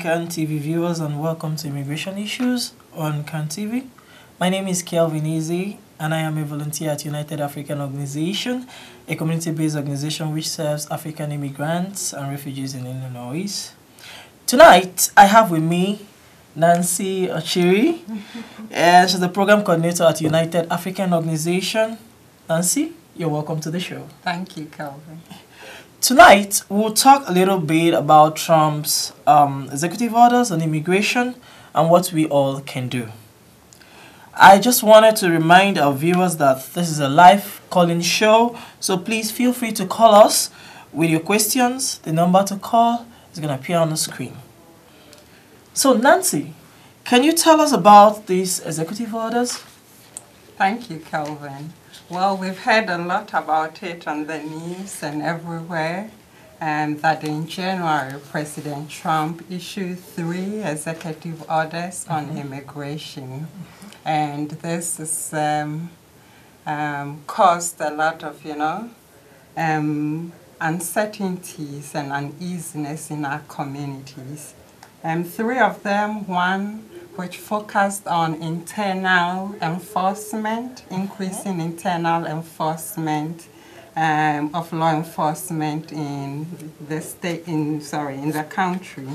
CAN TV viewers, and welcome to Immigration Issues on CAN TV. My name is Kelvin Easy, and I am a volunteer at United African Organization, a community-based organization which serves African immigrants and refugees in Illinois. Tonight, I have with me Nancy Ochiri, and she's the program coordinator at United African Organization. Nancy, you're welcome to the show. Thank you, Kelvin. Tonight, we'll talk a little bit about Trump's executive orders on immigration and what we all can do. I just wanted to remind our viewers that this is a live call-in show, so please feel free to call us with your questions. The number to call is going to appear on the screen. So, Nancy, can you tell us about these executive orders? Thank you, Kelvin. Well, we've heard a lot about it on the news and everywhere, and that in January, President Trump issued 3 executive orders on immigration. And this has caused a lot of, uncertainties and uneasiness in our communities. 3 of them, one which focused on internal enforcement, increasing internal enforcement of law enforcement in the state, in the country.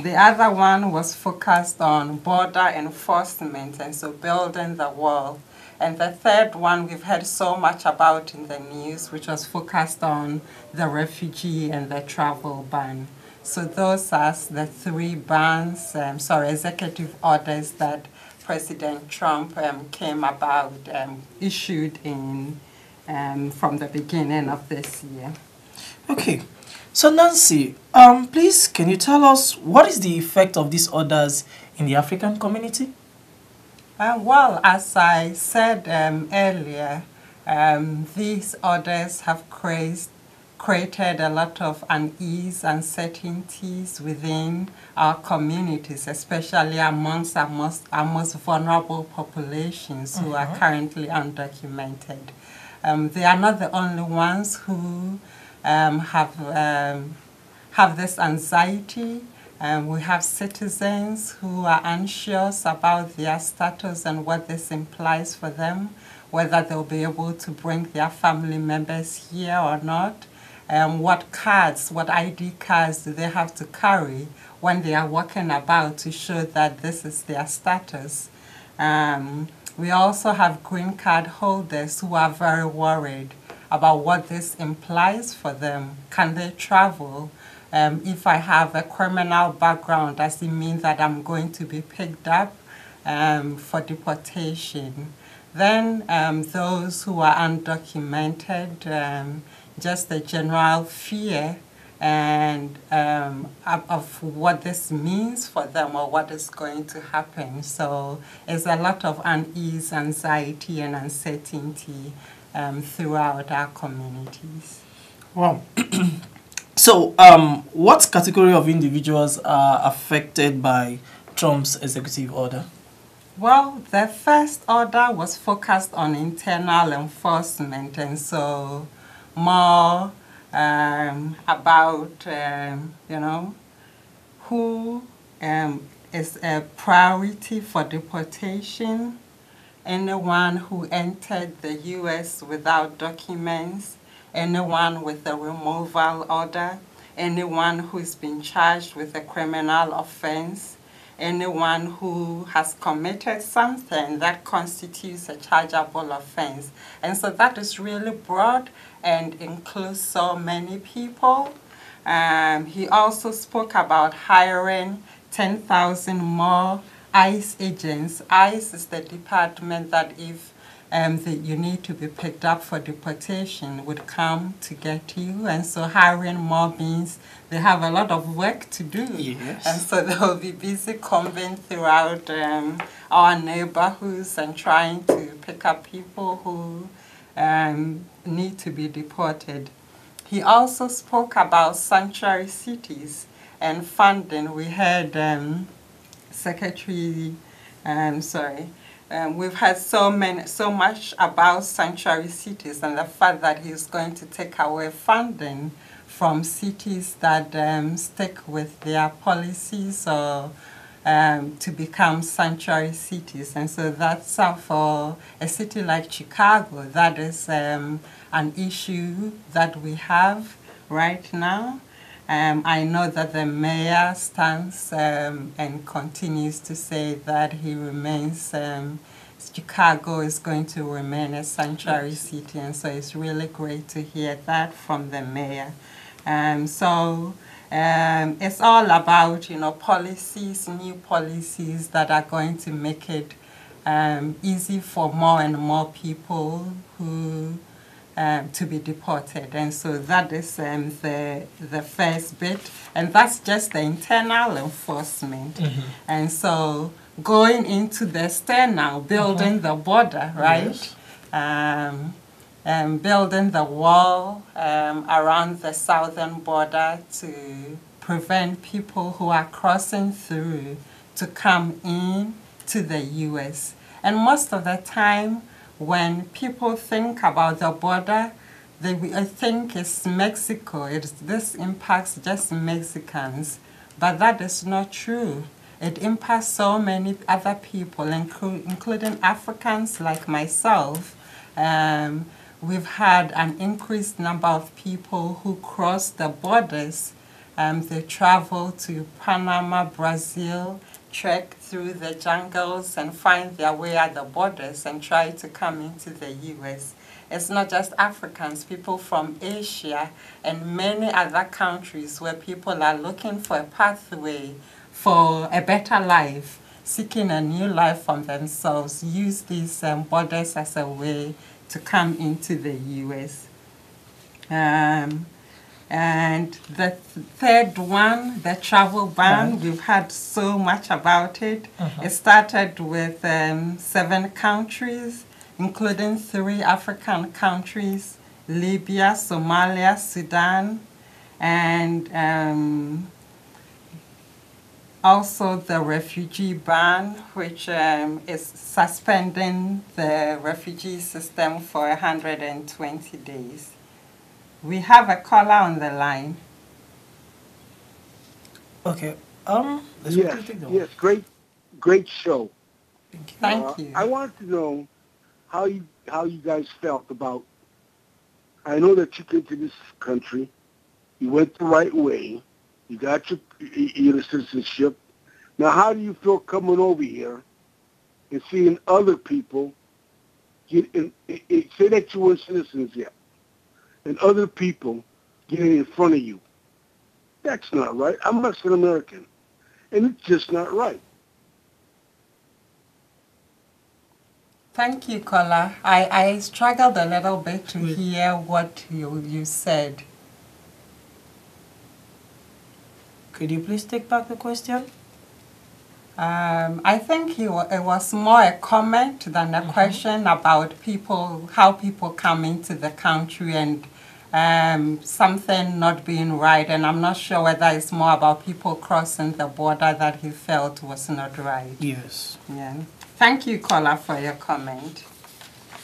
The other one was focused on border enforcement, and so building the wall. And the third one we've heard so much about in the news, which was focused on the refugee and the travel ban. So those are the 3 bans, executive orders that President Trump came about, issued in from the beginning of this year. Okay. So Nancy, please can you tell us what is the effect of these orders in the African community? Well, as I said earlier, these orders have created a lot of unease, uncertainties within our communities, especially amongst our most vulnerable populations who are currently undocumented. They are not the only ones who have this anxiety. We have citizens who are anxious about their status and what this implies for them, whether they'll be able to bring their family members here or not. What ID cards do they have to carry when they are walking about to show that this is their status? We also have green card holders who are very worried about what this implies for them. Can they travel? If I have a criminal background, does it mean that I'm going to be picked up for deportation? Then those who are undocumented, just the general fear and of what this means for them or what is going to happen. So there's a lot of unease, anxiety, and uncertainty throughout our communities. Wow. So what category of individuals are affected by Trump's executive order? Well, the first order was focused on internal enforcement, and so more about, who is a priority for deportation, anyone who entered the U.S. without documents, anyone with a removal order, anyone who's been charged with a criminal offense, anyone who has committed something that constitutes a chargeable offense. And so that is really broad and includes so many people. He also spoke about hiring 10,000 more ICE agents. ICE is the department that if you need to be picked up for deportation would come to get you. And so hiring more means they have a lot of work to do. Yes. And so they will be busy combing throughout our neighborhoods and trying to pick up people who need to be deported. He also spoke about sanctuary cities and funding. We heard we've heard so much about sanctuary cities and the fact that he's going to take away funding from cities that stick with their policies or to become sanctuary cities. And so that's for a city like Chicago, that is an issue that we have right now. I know that the mayor stands and continues to say that he remains, Chicago is going to remain a sanctuary city, and so it's really great to hear that from the mayor. It's all about, policies, new policies that are going to make it easy for more and more people who to be deported. And so that is the first bit. And that's just the internal enforcement. And so going into the external, building the border, right? Yes. Building the wall around the southern border to prevent people who are crossing through to come in to the U.S. And most of the time, when people think about the border, they think it's Mexico. This impacts just Mexicans, but that is not true. It impacts so many other people, including Africans like myself. We've had an increased number of people who cross the borders. They travel to Panama, Brazil, trek through the jungles and find their way at the borders and try to come into the U.S. It's not just Africans, people from Asia and many other countries where people are looking for a pathway for a better life, seeking a new life for themselves, use these borders as a way to come into the U.S. And the third one, the travel ban, we've heard so much about it. It started with 7 countries, including 3 African countries, Libya, Somalia, Sudan, and also the refugee ban, which is suspending the refugee system for 120 days. We have a caller on the line. Okay. Yes, great show. Thank you. I wanted to know how you guys felt about. I know that you came to this country, you went the right way, you got your citizenship. Now, how do you feel coming over here and seeing other people get in? Say that you weren't citizens yet, and other people getting in front of you. That's not right. I'm Mexican American, and it's just not right. Thank you, caller. I struggled a little bit to hear what you said. Could you please take back the question? I think it was more a comment than a question about how people come into the country and something not being right. And I'm not sure whether it's more about people crossing the border that he felt was not right. Yes. Yeah. Thank you, caller, for your comment.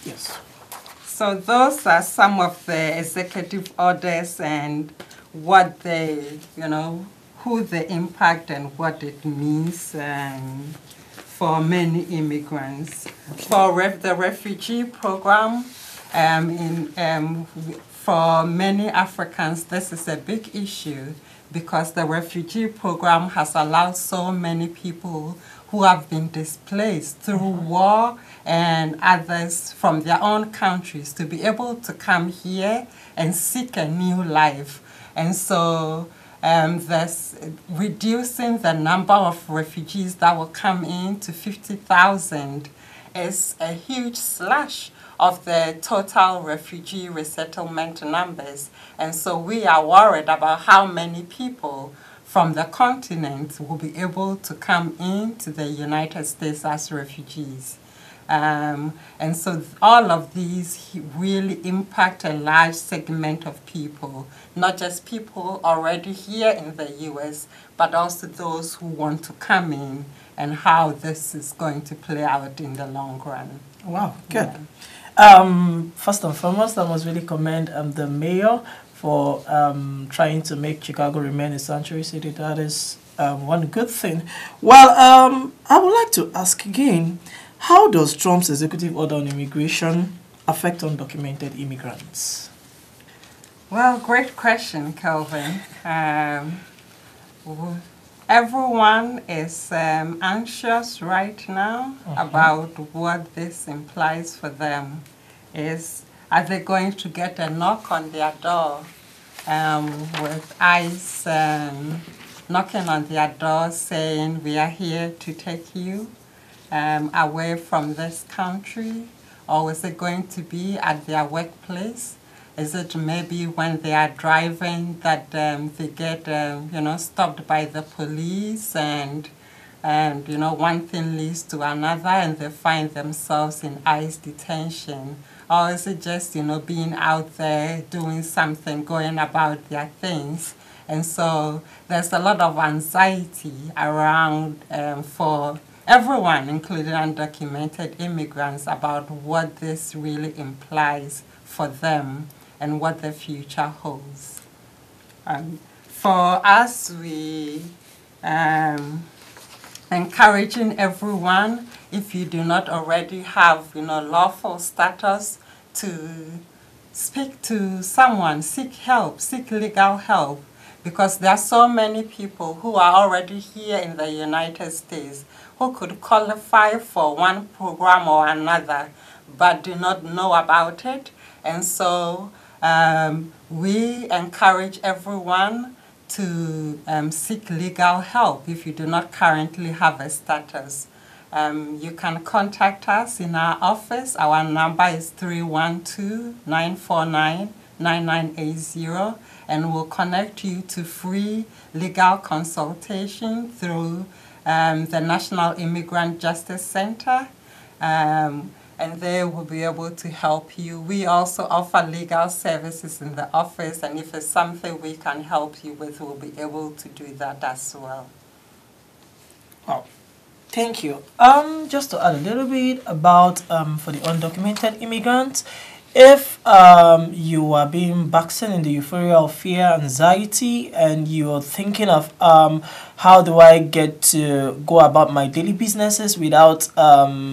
Yes. So those are some of the executive orders and what they, who they impact and what it means for many immigrants. For the refugee program, for many Africans, this is a big issue because the refugee program has allowed so many people who have been displaced through war and others from their own countries to be able to come here and seek a new life. And so reducing the number of refugees that will come in to 50,000 is a huge slash of the total refugee resettlement numbers. And so we are worried about how many people from the continent will be able to come into the United States as refugees. And so all of these really impact a large segment of people, not just people already here in the U.S., but also those who want to come in and how this is going to play out in the long run. Wow, good. First and foremost, I must really commend the mayor for trying to make Chicago remain a sanctuary city. That is one good thing. Well, I would like to ask again, how does Trump's executive order on immigration affect undocumented immigrants? Well, great question, Kelvin. Everyone is anxious right now about what this implies for them. Are they going to get a knock on their door with ICE knocking on their door saying, we are here to take you away from this country? Or is it going to be at their workplace? Is it maybe when they are driving that they get, stopped by the police and one thing leads to another and they find themselves in ICE detention? Or is it just, being out there doing something, going about their things? And so there's a lot of anxiety around for everyone, including undocumented immigrants, about what this really implies for them and what the future holds. For us, we encouraging everyone, if you do not already have lawful status, to speak to someone, seek help, seek legal help, because there are so many people who are already here in the United States who could qualify for one program or another but do not know about it. And so we encourage everyone to seek legal help if you do not currently have a status. You can contact us in our office. Our number is 312-949-9980, and we'll connect you to free legal consultation through the National Immigrant Justice Center. And they will be able to help you. We also offer legal services in the office, and if it's something we can help you with, we'll be able to do that as well. Oh, thank you. Just to add a little bit about for the undocumented immigrants, if you are being vaccinated in the euphoria of fear, anxiety, and you're thinking of how do I get to go about my daily businesses without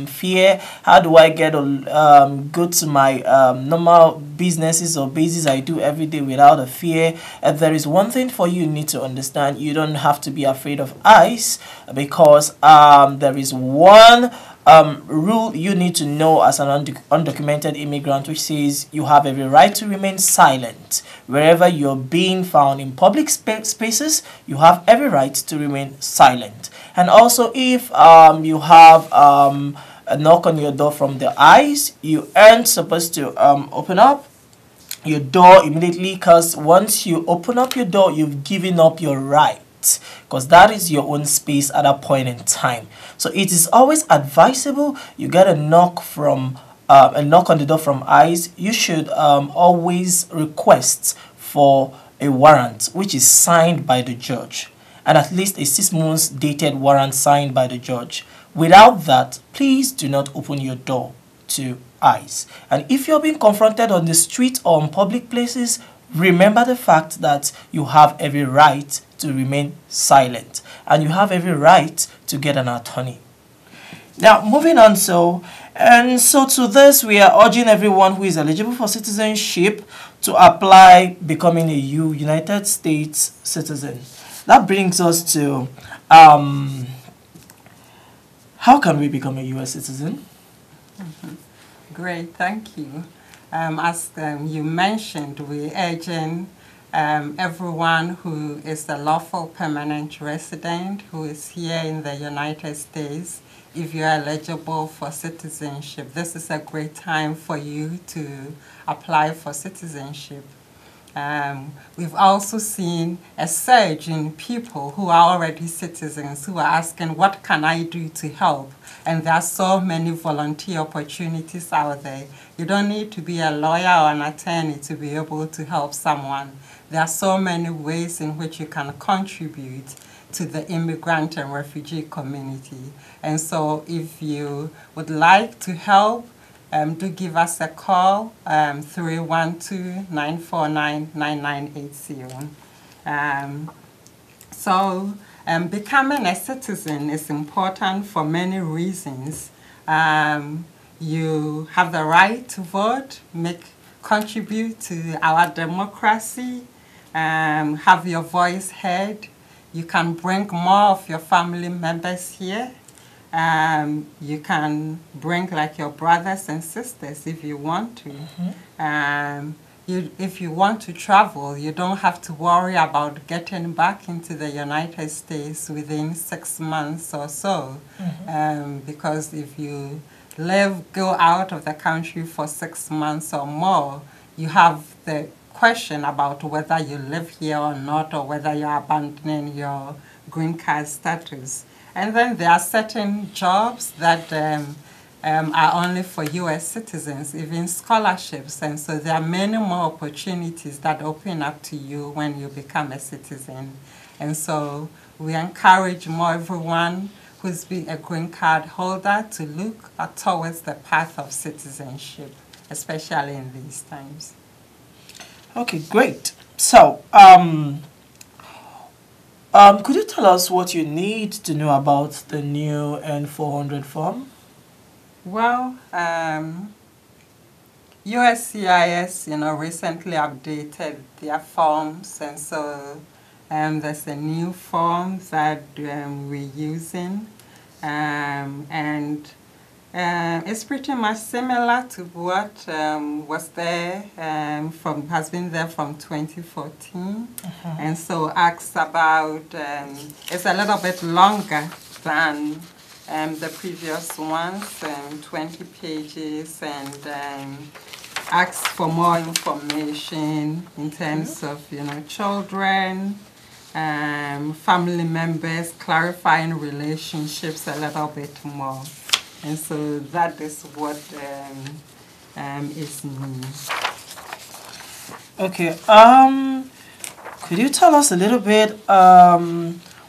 fear? How do I get to go to my normal businesses or bases I do every day without a fear? There is one thing for you need to understand. You don't have to be afraid of ICE, because there is one rule you need to know as an undocumented immigrant, which says you have every right to remain silent. Wherever you're being found in public spaces, you have every right to remain silent. And also, if you have a knock on your door from the ICE, you aren't supposed to open up your door immediately, because once you open up your door, you've given up your right, because that is your own space at that point in time. So it is always advisable you get a knock from a knock on the door from ICE. You should always request for a warrant which is signed by the judge, and at least a 6 months dated warrant signed by the judge. Without that, please do not open your door to ICE. And if you're being confronted on the street or in public places, remember the fact that you have every right to remain silent, and you have every right to get an attorney. Now, moving on, so to this, we are urging everyone who is eligible for citizenship to apply becoming a United States citizen. That brings us to how can we become a U.S. citizen? Great, thank you. As you mentioned, we're urging everyone who is a lawful permanent resident who is here in the United States, if you're eligible for citizenship, this is a great time for you to apply for citizenship. We've also seen a surge in people who are already citizens who are asking, what can I do to help? And there are so many volunteer opportunities out there. You don't need to be a lawyer or an attorney to be able to help someone. There are so many ways in which you can contribute to the immigrant and refugee community. And so if you would like to help, do give us a call, 312-949-9980. Becoming a citizen is important for many reasons. You have the right to vote, contribute to our democracy, have your voice heard. You can bring more of your family members here. You can bring like your brothers and sisters if you want to. If you want to travel, you don't have to worry about getting back into the United States within 6 months or so. Because if you go out of the country for 6 months or more, you have the question about whether you live here or not, or whether you're abandoning your green card status. And then there are certain jobs that are only for U.S. citizens, even scholarships. And so there are many more opportunities that open up to you when you become a citizen. And so we encourage more everyone who's been a green card holder to look towards the path of citizenship, especially in these times. Okay, great. So, could you tell us what you need to know about the new N400 form? Well, USCIS, recently updated their forms, and so there's a new form that we're using, and it's pretty much similar to what was there has been there from 2014, and so asks about it's a little bit longer than the previous ones, 20 pages, and asks for more information in terms of children, family members, clarifying relationships a little bit more. And so that is what is new. Okay. Could you tell us a little bit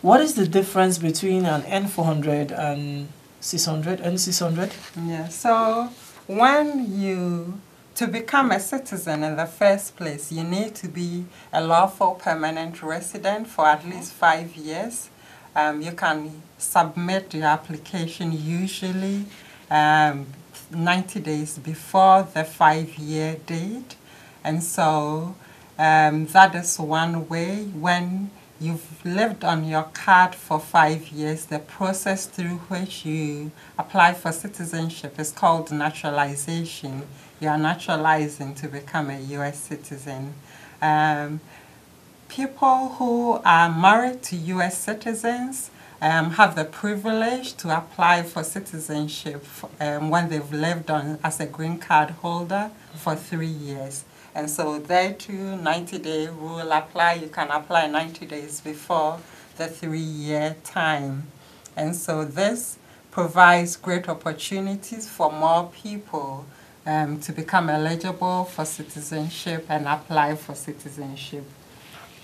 what is the difference between an N400 and 600, N600? Yeah. So to become a citizen in the first place, you need to be a lawful permanent resident for at least 5 years. You can submit your application usually 90 days before the 5-year date. And so that is one way. When you've lived on your card for 5 years, the process through which you apply for citizenship is called naturalization. You are naturalizing to become a U.S. citizen. People who are married to U.S. citizens have the privilege to apply for citizenship when they've lived as a green card holder for 3 years. And so there too, 90-day rule apply. You can apply 90 days before the 3-year time. And so this provides great opportunities for more people to become eligible for citizenship and apply for citizenship.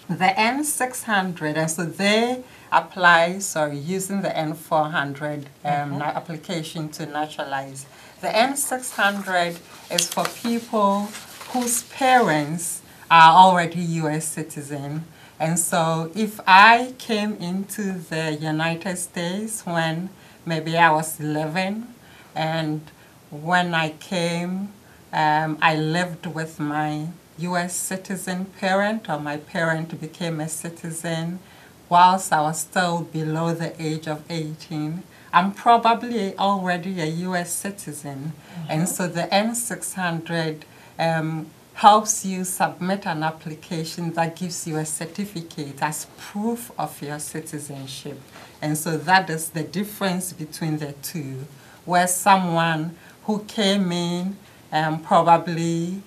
The N600, and so they apply, using the N400 application to naturalize. The N600 is for people whose parents are already U.S. citizens. And so if I came into the United States when maybe I was 11, and when I came, I lived with my U.S. citizen parent, or my parent became a citizen whilst I was still below the age of 18, I'm probably already a U.S. citizen. And so the N600 helps you submit an application that gives you a certificate as proof of your citizenship. And so that is the difference between the two, where someone who came in probably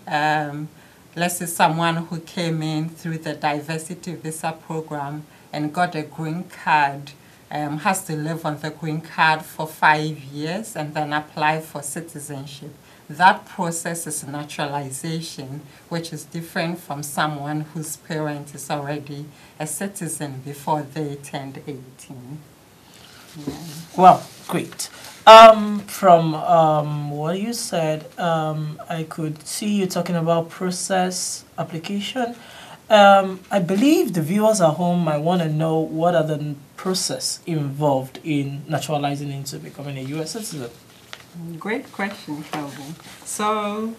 let's say someone who came in through the diversity visa program and got a green card has to live on the green card for 5 years and then apply for citizenship. That process is naturalization, which is different from someone whose parent is already a citizen before they turned 18. Well, great. From what you said, I could see you talking about process application. I believe the viewers at home might want to know what are the process involved in naturalizing into becoming a U.S. citizen. Great question, Kelvin. So,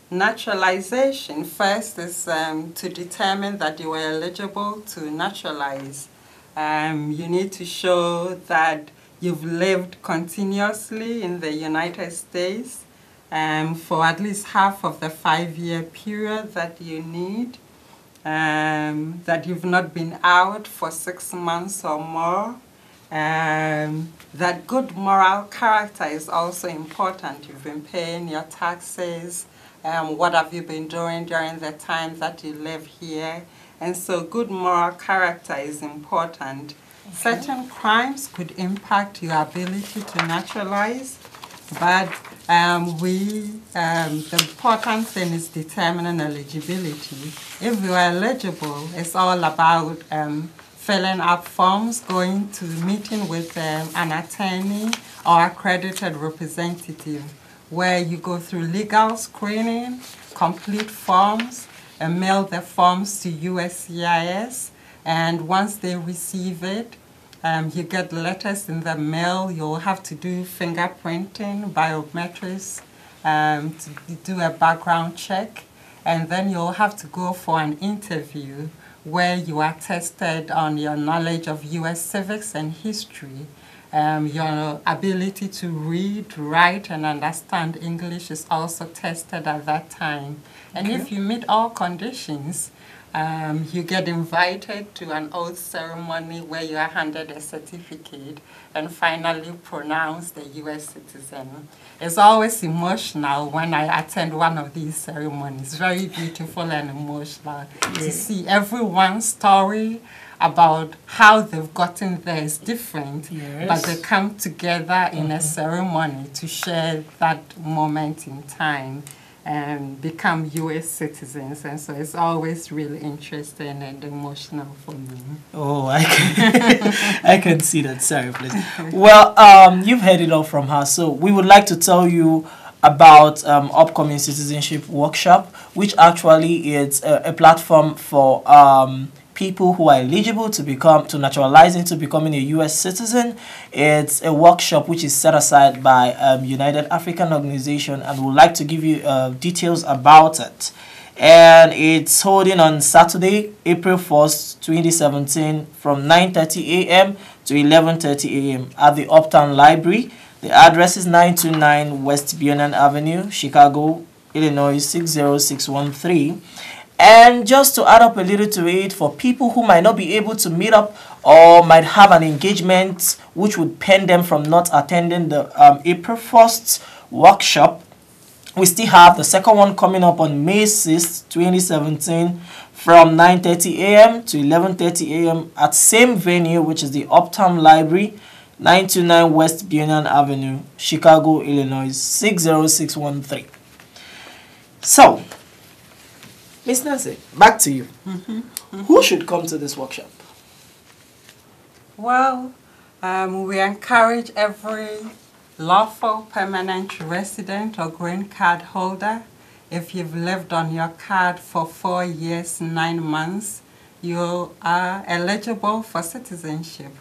naturalization first is to determine that you are eligible to naturalize. You need to show that you've lived continuously in the United States for at least half of the 5-year period that you need, that you've not been out for 6 months or more, that good moral character is also important. You've been paying your taxes. What have you been doing during the time that you live here? And so good moral character is important. Okay. Certain crimes could impact your ability to naturalize, but the important thing is determining eligibility. If you are eligible, it's all about filling up forms, going to meeting with an attorney or accredited representative, where you go through legal screening, complete forms, and mail the forms to USCIS. And once they receive it, you get letters in the mail. You'll have to do fingerprinting, biometrics, to do a background check. And then you'll have to go for an interview where you are tested on your knowledge of U.S. civics and history. Your ability to read, write, and understand English is also tested at that time. And okay. If you meet all conditions, you get invited to an oath ceremony where you are handed a certificate and finally pronounced a U.S. citizen. It's always emotional when I attend one of these ceremonies. Very beautiful and emotional to see everyone's story about how they've gotten there is different, but they come together in a ceremony to share that moment in time and become U.S. citizens. And so it's always really interesting and emotional for me. Oh, I can, I can see that. Sorry, please. Well, you've heard it all from her. So we would like to tell you about upcoming citizenship workshop, which actually is a platform for people who are eligible to naturalize into becoming a U.S. citizen. It's a workshop which is set aside by United African Organization, and we'd like to give you details about it. And it's holding on Saturday, April 1st, 2017, from 9:30 a.m. to 11:30 a.m. at the Uptown Library. The address is 929 West Buchanan Avenue, Chicago, Illinois 60613. And just to add up a little to it, for people who might not be able to meet up or might have an engagement which would pen them from not attending the April 1st workshop, we still have the second one coming up on May 6th, 2017, from 9:30 a.m. to 11:30 a.m. at same venue, which is the Uptown Library, 929 West Buchanan Avenue, Chicago, Illinois 60613. So, Miss Nancy, back to you. Who should come to this workshop? Well, we encourage every lawful permanent resident or green card holder. If you've lived on your card for 4 years, 9 months, you are eligible for citizenship.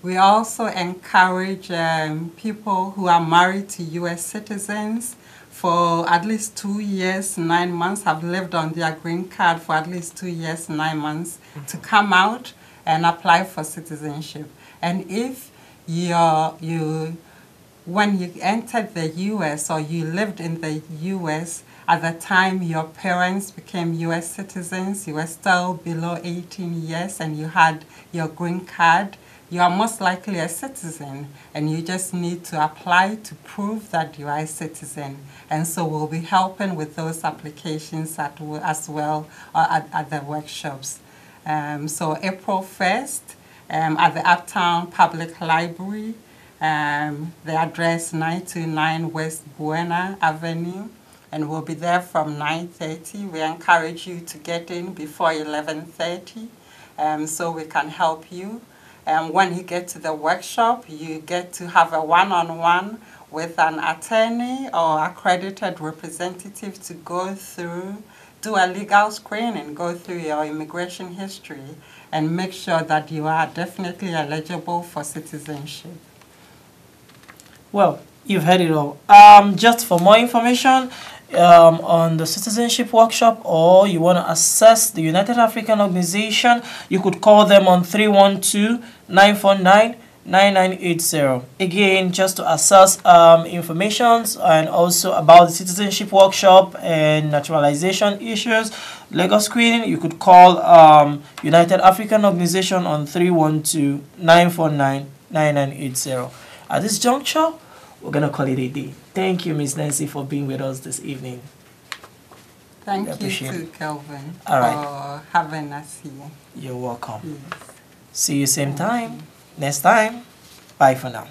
We also encourage people who are married to U.S. citizens for at least 2 years, 9 months, have lived on their green card for at least 2 years, 9 months, to come out and apply for citizenship. And if when you entered the U.S. or you lived in the U.S. at the time your parents became U.S. citizens, you were still below 18 years and you had your green card, you are most likely a citizen, and you just need to apply to prove that you are a citizen. And so we'll be helping with those applications as well at the workshops. So April 1st at the Uptown Public Library, the address 929 West Buena Avenue, and we'll be there from 9:30. We encourage you to get in before 11:30 so we can help you. when you get to the workshop, you get to have a one-on-one with an attorney or accredited representative to go through, do a legal screening, go through your immigration history, and make sure that you are definitely eligible for citizenship. Well, you've heard it all. Just for more information on the citizenship workshop, or you want to access the United African Organization, you could call them on 312-949-9980. Again, just to access information and also about the citizenship workshop and naturalization issues, legal screening, you could call United African Organization on 312-949-9980. At this juncture, we're going to call it a day. Thank you, Miss Nancy, for being with us this evening. Thank you too, Kelvin, All right. for having us here. You're welcome. Yes. See you same time. Next time. Bye for now.